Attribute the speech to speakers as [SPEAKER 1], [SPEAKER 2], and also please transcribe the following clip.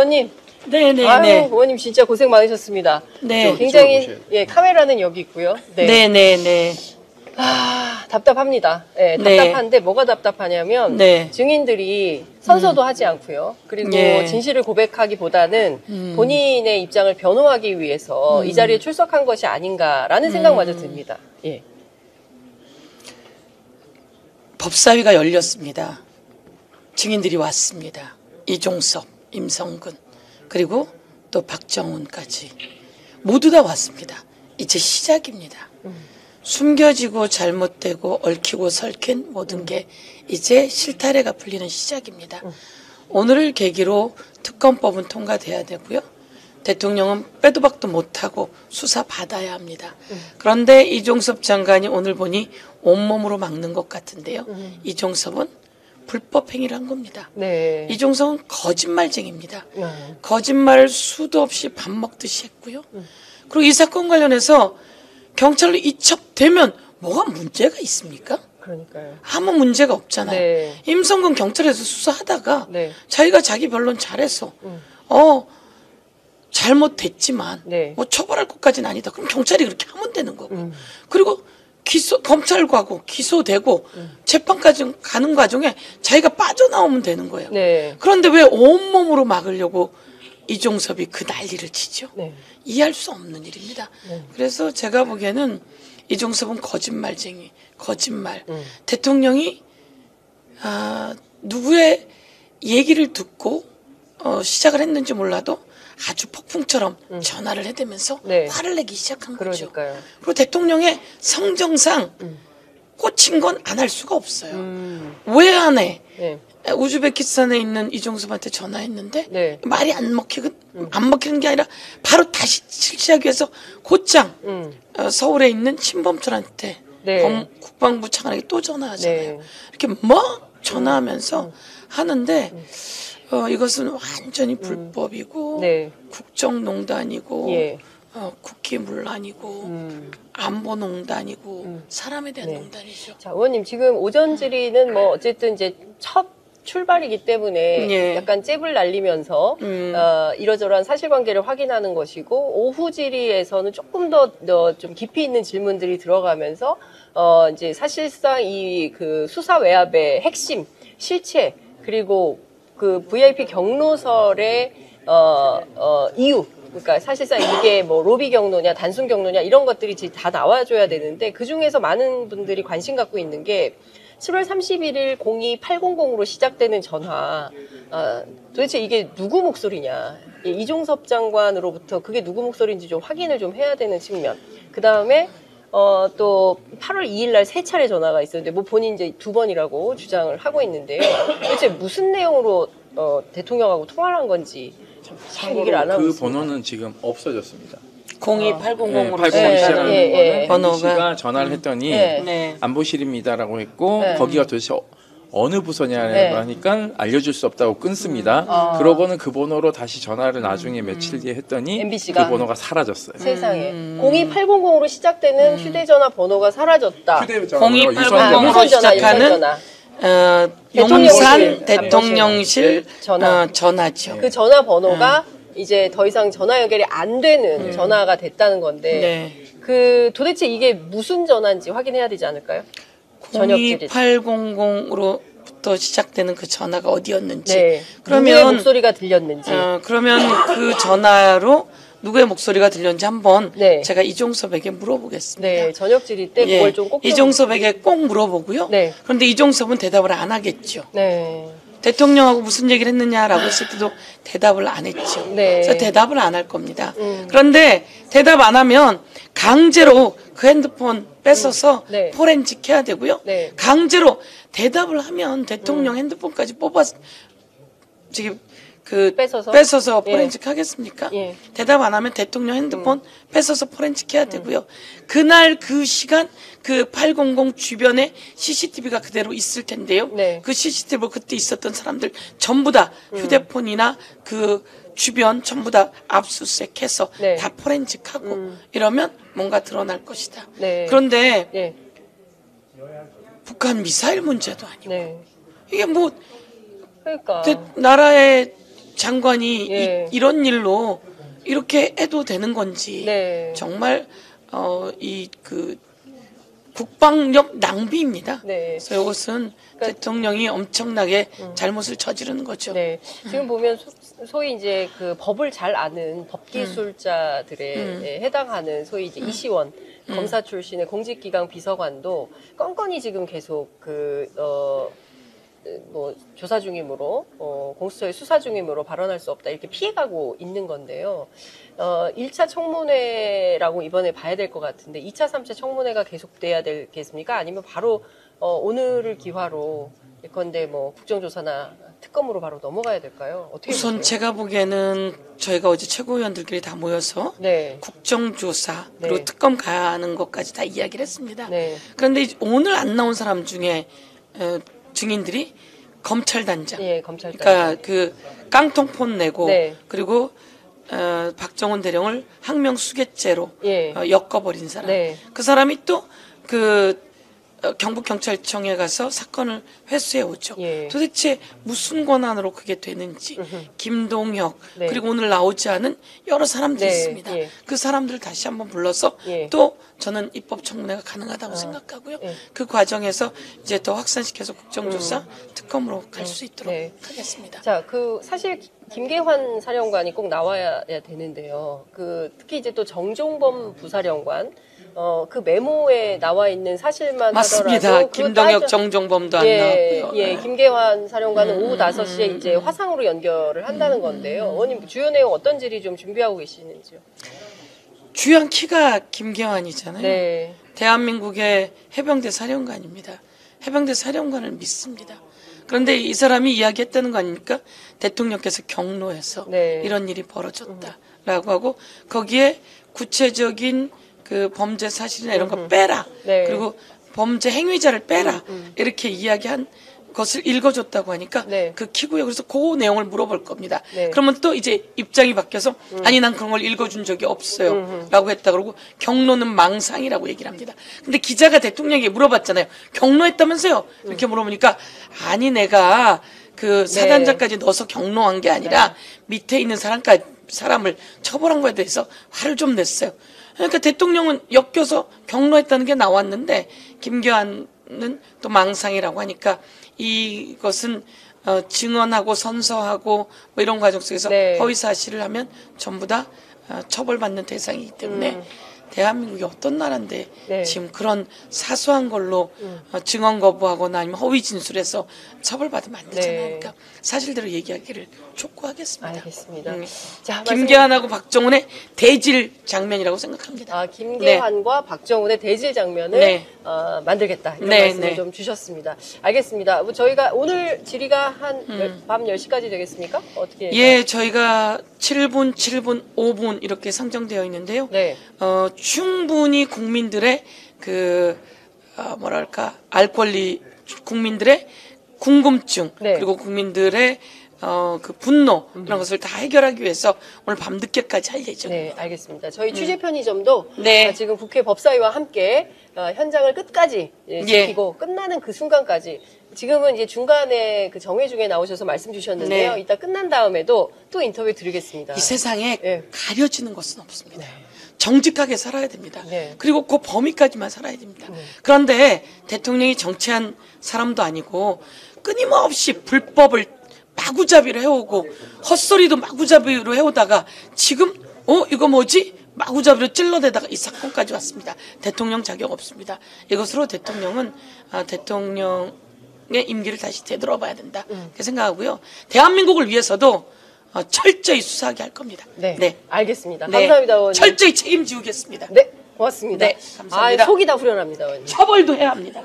[SPEAKER 1] 의원님.
[SPEAKER 2] 네네네.
[SPEAKER 1] 아유, 의원님 진짜 고생 많으셨습니다.
[SPEAKER 2] 네.
[SPEAKER 1] 굉장히, 예, 카메라는 여기 있고요. 네.
[SPEAKER 2] 네네네.
[SPEAKER 1] 아, 답답합니다. 예,
[SPEAKER 2] 네.
[SPEAKER 1] 답답한데 뭐가 답답하냐면
[SPEAKER 2] 네.
[SPEAKER 1] 증인들이 선서도 하지 않고요. 그리고
[SPEAKER 2] 예.
[SPEAKER 1] 진실을 고백하기보다는 본인의 입장을 변호하기 위해서 이 자리에 출석한 것이 아닌가라는 생각마저 듭니다. 예.
[SPEAKER 2] 법사위가 열렸습니다. 증인들이 왔습니다. 이종섭, 임성근, 그리고 또 박정훈까지 모두 다 왔습니다. 이제 시작입니다. 숨겨지고 잘못되고 얽히고 설킨 모든 게 이제 실타래가 풀리는 시작입니다. 오늘을 계기로 특검법은 통과돼야 되고요. 대통령은 빼도 박도 못하고 수사받아야 합니다. 그런데 이종섭 장관이 오늘 보니 온몸으로 막는 것 같은데요. 이종섭은 불법 행위를 한 겁니다.
[SPEAKER 1] 네.
[SPEAKER 2] 이종섭은 거짓말쟁입니다. 거짓말을 수도 없이 밥 먹듯이 했고요. 그리고 이 사건 관련해서 경찰로 이첩되면 뭐가 문제가 있습니까?
[SPEAKER 1] 그러니까요.
[SPEAKER 2] 아무 문제가 없잖아요.
[SPEAKER 1] 네.
[SPEAKER 2] 임성근 경찰에서 수사하다가
[SPEAKER 1] 네.
[SPEAKER 2] 자기가 자기 변론 잘해서 잘못됐지만
[SPEAKER 1] 네.
[SPEAKER 2] 뭐 처벌할 것까지는 아니다. 그럼 경찰이 그렇게 하면 되는 거고. 그리고 검찰 가고 기소되고 재판까지 가는 과정에 자기가 빠져나오면 되는 거예요.
[SPEAKER 1] 네.
[SPEAKER 2] 그런데 왜 온몸으로 막으려고 이종섭이 그 난리를 치죠?
[SPEAKER 1] 네.
[SPEAKER 2] 이해할 수 없는 일입니다. 그래서 제가 보기에는 이종섭은 거짓말쟁이, 거짓말. 대통령이 누구의 얘기를 듣고 시작을 했는지 몰라도 아주 폭풍처럼 전화를 해대면서
[SPEAKER 1] 네.
[SPEAKER 2] 화를 내기 시작한 거죠.
[SPEAKER 1] 그러니까요.
[SPEAKER 2] 그리고 대통령의 성정상 꽂힌 건 안 할 수가 없어요. 왜 안 해?
[SPEAKER 1] 네.
[SPEAKER 2] 우즈베키스탄에 있는 이종섭한테 전화했는데
[SPEAKER 1] 네.
[SPEAKER 2] 말이 안 먹히는 게 아니라 바로 다시 실시하기 위해서 곧장 서울에 있는 친범철한테
[SPEAKER 1] 네.
[SPEAKER 2] 국방부 차관에게 또 전화하잖아요.
[SPEAKER 1] 네.
[SPEAKER 2] 이렇게 막 전화하면서 하는데 이것은 완전히 불법이고
[SPEAKER 1] 네.
[SPEAKER 2] 국정농단이고
[SPEAKER 1] 예.
[SPEAKER 2] 국기문란이고 안보농단이고 사람에 대한 농단이죠.
[SPEAKER 1] 자, 의원님 지금 오전 질의는 뭐 어쨌든 이제 첫 출발이기 때문에
[SPEAKER 2] 예.
[SPEAKER 1] 약간 잽을 날리면서 이러저러한 사실관계를 확인하는 것이고 오후 질의에서는 조금 더 좀 깊이 있는 질문들이 들어가면서 이제 사실상 이 그 수사 외압의 핵심 실체 그리고 그 VIP 경로설의 이유. 그러니까 사실상 이게 뭐 로비 경로냐 단순 경로냐 이런 것들이 다 나와줘야 되는데 그 중에서 많은 분들이 관심 갖고 있는 게 7월 31일 02800으로 시작되는 전화. 도대체 이게 누구 목소리냐. 이종섭 장관으로부터 그게 누구 목소리인지 좀 확인을 좀 해야 되는 측면. 그 다음에 또 8월 2일 날 3차례 전화가 있었는데 뭐 본인 이제 2번이라고 주장을 하고 있는데요. 도대체 무슨 내용으로 대통령하고 통화를 한 건지 잘 얘기를 안 하고
[SPEAKER 3] 그
[SPEAKER 1] 있습니다.
[SPEAKER 3] 번호는 지금 없어졌습니다.
[SPEAKER 2] 02800으로
[SPEAKER 3] 800 시작하는 거는
[SPEAKER 2] 번호가
[SPEAKER 3] MBC가 전화를 했더니
[SPEAKER 2] 네.
[SPEAKER 3] 안보실입니다라고 했고
[SPEAKER 1] 네.
[SPEAKER 3] 거기가 도대체 어느 부서냐고
[SPEAKER 1] 네.
[SPEAKER 3] 하니까 알려줄 수 없다고 끊습니다. 그러고는 그 번호로 다시 전화를 나중에 며칠 뒤에 했더니
[SPEAKER 1] MBC가?
[SPEAKER 3] 그 번호가 사라졌어요.
[SPEAKER 1] 세상에 02800으로 시작되는 휴대전화 번호가 사라졌다.
[SPEAKER 3] 휴대전화로
[SPEAKER 2] 02800으로 시작하는 용산 대통령실 전화죠.
[SPEAKER 1] 그 전화 번호가 이제 더 이상 전화 연결이 안 되는 전화가 됐다는 건데
[SPEAKER 2] 네.
[SPEAKER 1] 그 도대체 이게 무슨 전화인지 확인해야 되지 않을까요?
[SPEAKER 2] 02800으로부터 시작되는 그 전화가 어디였는지.
[SPEAKER 1] 네. 누구의
[SPEAKER 2] 그러면
[SPEAKER 1] 목소리가 들렸는지.
[SPEAKER 2] 그러면 그 전화로 누구의 목소리가 들렸는지 한번
[SPEAKER 1] 네.
[SPEAKER 2] 제가 이종섭에게 물어보겠습니다.
[SPEAKER 1] 네, 저녁 질의 때
[SPEAKER 2] 예,
[SPEAKER 1] 그걸 좀 꼭
[SPEAKER 2] 이종섭에게 꼭 물어보고요.
[SPEAKER 1] 네.
[SPEAKER 2] 그런데 이종섭은 대답을 안 하겠죠.
[SPEAKER 1] 네.
[SPEAKER 2] 대통령하고 무슨 얘기를 했느냐라고 했을 때도 대답을 안 했죠.
[SPEAKER 1] 네.
[SPEAKER 2] 그래서 대답을 안 할 겁니다. 그런데 대답 안 하면 강제로 그 핸드폰 뺏어서
[SPEAKER 1] 네.
[SPEAKER 2] 포렌식 해야 되고요.
[SPEAKER 1] 네.
[SPEAKER 2] 강제로 대답을 하면 대통령 핸드폰까지 뽑아서 지금 뺏어서
[SPEAKER 1] 예.
[SPEAKER 2] 포렌식 하겠습니까?
[SPEAKER 1] 예.
[SPEAKER 2] 대답 안 하면 대통령 핸드폰 뺏어서 포렌식 해야 되고요. 그날 그 시간 그 800 주변에 CCTV가 그대로 있을 텐데요.
[SPEAKER 1] 네.
[SPEAKER 2] 그 CCTV 그때 있었던 사람들 전부 다 휴대폰이나 그 주변 전부 다 압수수색해서
[SPEAKER 1] 네.
[SPEAKER 2] 다 포렌식하고 이러면 뭔가 드러날 것이다.
[SPEAKER 1] 네.
[SPEAKER 2] 그런데
[SPEAKER 1] 네.
[SPEAKER 2] 북한 미사일 문제도 아니고
[SPEAKER 1] 네.
[SPEAKER 2] 이게 뭐
[SPEAKER 1] 그러니까
[SPEAKER 2] 나라의 장관이
[SPEAKER 1] 예.
[SPEAKER 2] 이런 일로 이렇게 해도 되는 건지
[SPEAKER 1] 네.
[SPEAKER 2] 정말 이 그 국방력 낭비입니다.
[SPEAKER 1] 네.
[SPEAKER 2] 그래서 이것은 대통령이 엄청나게 잘못을 저지르는 거죠.
[SPEAKER 1] 네. 지금 보면 소위 이제 그 법을 잘 아는 법기술자들에 해당하는 소위 이제 이시원 검사 출신의 공직기강 비서관도 건건히 지금 계속 뭐 조사 중이므로 공수처의 수사 중이므로 발언할 수 없다 이렇게 피해가고 있는 건데요. 1차 청문회라고 이번에 봐야 될 것 같은데 2차, 3차 청문회가 계속돼야 되겠습니까? 아니면 바로 오늘을 기화로 예컨대 뭐 국정조사나 특검으로 바로 넘어가야 될까요? 어떻게
[SPEAKER 2] 우선
[SPEAKER 1] 보세요?
[SPEAKER 2] 제가 보기에는 저희가 어제 최고위원들끼리 다 모여서
[SPEAKER 1] 네.
[SPEAKER 2] 국정조사 그리고
[SPEAKER 1] 네.
[SPEAKER 2] 특검 가는 것까지 다 이야기를 했습니다.
[SPEAKER 1] 네.
[SPEAKER 2] 그런데 오늘 안 나온 사람 중에 증인들이 검찰단장,
[SPEAKER 1] 예, 검찰단.
[SPEAKER 2] 그러니까 그 깡통폰 내고
[SPEAKER 1] 네.
[SPEAKER 2] 그리고 박정훈 대령을 항명수괴죄로
[SPEAKER 1] 예.
[SPEAKER 2] 엮어버린 사람.
[SPEAKER 1] 네.
[SPEAKER 2] 그 사람이 또 그 경북경찰청에 가서 사건을 회수해 오죠.
[SPEAKER 1] 예.
[SPEAKER 2] 도대체 무슨 권한으로 그게 되는지. 김동혁
[SPEAKER 1] 네.
[SPEAKER 2] 그리고 오늘 나오지 않은 여러 사람들이
[SPEAKER 1] 네.
[SPEAKER 2] 있습니다.
[SPEAKER 1] 예.
[SPEAKER 2] 그 사람들 다시 한번 불러서
[SPEAKER 1] 예.
[SPEAKER 2] 또 저는 입법청문회가 가능하다고 생각하고요.
[SPEAKER 1] 예.
[SPEAKER 2] 그 과정에서 이제 더 확산시켜서 국정조사 특검으로 갈 수 있도록
[SPEAKER 1] 네.
[SPEAKER 2] 하겠습니다.
[SPEAKER 1] 자, 사실 김계환 사령관이 꼭 나와야 되는데요. 특히 이제 또 정종범 부사령관, 그 메모에 나와 있는 사실만
[SPEAKER 2] 맞습니다.
[SPEAKER 1] 하더라도
[SPEAKER 2] 김동혁, 정종범도 안 나왔고요.
[SPEAKER 1] 예, 김계환 사령관은 오후 5시에 이제 화상으로 연결을 한다는 건데요. 의원님 주요 내용 어떤 질의 좀 준비하고 계시는지요?
[SPEAKER 2] 주요한 키가 김계환이잖아요.
[SPEAKER 1] 네.
[SPEAKER 2] 대한민국의 해병대 사령관입니다. 해병대 사령관을 믿습니다. 그런데 이 사람이 이야기했다는 거 아닙니까? 대통령께서 경로에서
[SPEAKER 1] 네.
[SPEAKER 2] 이런 일이 벌어졌다라고 하고 거기에 구체적인 그 범죄 사실이나 이런 거 빼라.
[SPEAKER 1] 네.
[SPEAKER 2] 그리고 범죄 행위자를 빼라. 이렇게 이야기한 것을 읽어줬다고 하니까
[SPEAKER 1] 네.
[SPEAKER 2] 그 키고요. 그래서 그 내용을 물어볼 겁니다.
[SPEAKER 1] 네.
[SPEAKER 2] 그러면 또 이제 입장이 바뀌어서 아니 난 그런 걸 읽어준 적이 없어요. 라고 했다 그러고 경로는 망상이라고 얘기를 합니다. 근데 기자가 대통령에게 물어봤잖아요. 경로했다면서요? 이렇게 물어보니까 아니 내가 그 사단장까지 넣어서 경로한 게 아니라 밑에 있는 사람을 처벌한 거에 대해서 화를 좀 냈어요. 그러니까 대통령은 엮여서 경로했다는 게 나왔는데 김계환은 또 망상이라고 하니까 이것은 증언하고 선서하고 뭐 이런 과정 속에서
[SPEAKER 1] 네.
[SPEAKER 2] 허위 사실을 하면 전부 다 처벌받는 대상이기 때문에 대한민국이 어떤 나라인데
[SPEAKER 1] 네.
[SPEAKER 2] 지금 그런 사소한 걸로 증언 거부하거나 아니면 허위 진술해서 처벌받으면 안 되잖아요.
[SPEAKER 1] 네.
[SPEAKER 2] 그러니까 사실대로 얘기하기를 촉구하겠습니다.
[SPEAKER 1] 알겠습니다.
[SPEAKER 2] 음.
[SPEAKER 1] 자,
[SPEAKER 2] 김계환하고 박정훈의 대질 장면이라고 생각합니다.
[SPEAKER 1] 김계환과 박정훈의 대질 장면을
[SPEAKER 2] 네.
[SPEAKER 1] 만들겠다 이런
[SPEAKER 2] 네,
[SPEAKER 1] 말씀을
[SPEAKER 2] 네.
[SPEAKER 1] 좀 주셨습니다. 알겠습니다. 뭐 저희가 오늘 질의가 한 밤 10시까지 되겠습니까? 어떻게?
[SPEAKER 2] 예, 저희가 7분, 5분 이렇게 상정되어 있는데요.
[SPEAKER 1] 네.
[SPEAKER 2] 충분히 국민들의 알 권리, 국민들의 궁금증,
[SPEAKER 1] 네.
[SPEAKER 2] 그리고 국민들의 그 분노 이런 것을 다 해결하기 위해서 오늘 밤 늦게까지 할 예정입니다.
[SPEAKER 1] 네, 알겠습니다. 저희 취재 편의점도
[SPEAKER 2] 네.
[SPEAKER 1] 지금 국회 법사위와 함께 현장을 끝까지 지키고 끝나는 그 순간까지 지금은 이제 중간에 그 정회 중에 나오셔서 말씀 주셨는데요.
[SPEAKER 2] 네.
[SPEAKER 1] 이따 끝난 다음에도 또 인터뷰 드리겠습니다.
[SPEAKER 2] 이 세상에
[SPEAKER 1] 네.
[SPEAKER 2] 가려지는 것은 없습니다. 정직하게 살아야 됩니다.
[SPEAKER 1] 네.
[SPEAKER 2] 그리고 그 범위까지만 살아야 됩니다. 그런데 대통령이 정치한 사람도 아니고 끊임없이 불법을 마구잡이로 해오고 헛소리도 마구잡이로 해오다가 지금 이거 뭐지? 마구잡이로 찔러대다가 이 사건까지 왔습니다. 대통령 자격 없습니다. 이것으로 대통령은 대통령의 임기를 다시 되돌아봐야 된다. 그렇게 생각하고요. 대한민국을 위해서도 철저히 수사하게 할 겁니다.
[SPEAKER 1] 네. 알겠습니다.
[SPEAKER 2] 네.
[SPEAKER 1] 감사합니다, 의원님.
[SPEAKER 2] 철저히 책임지우겠습니다.
[SPEAKER 1] 네, 고맙습니다.
[SPEAKER 2] 네, 감사합니다.
[SPEAKER 1] 속이 다 후련합니다, 의원님.
[SPEAKER 2] 처벌도 해야 합니다.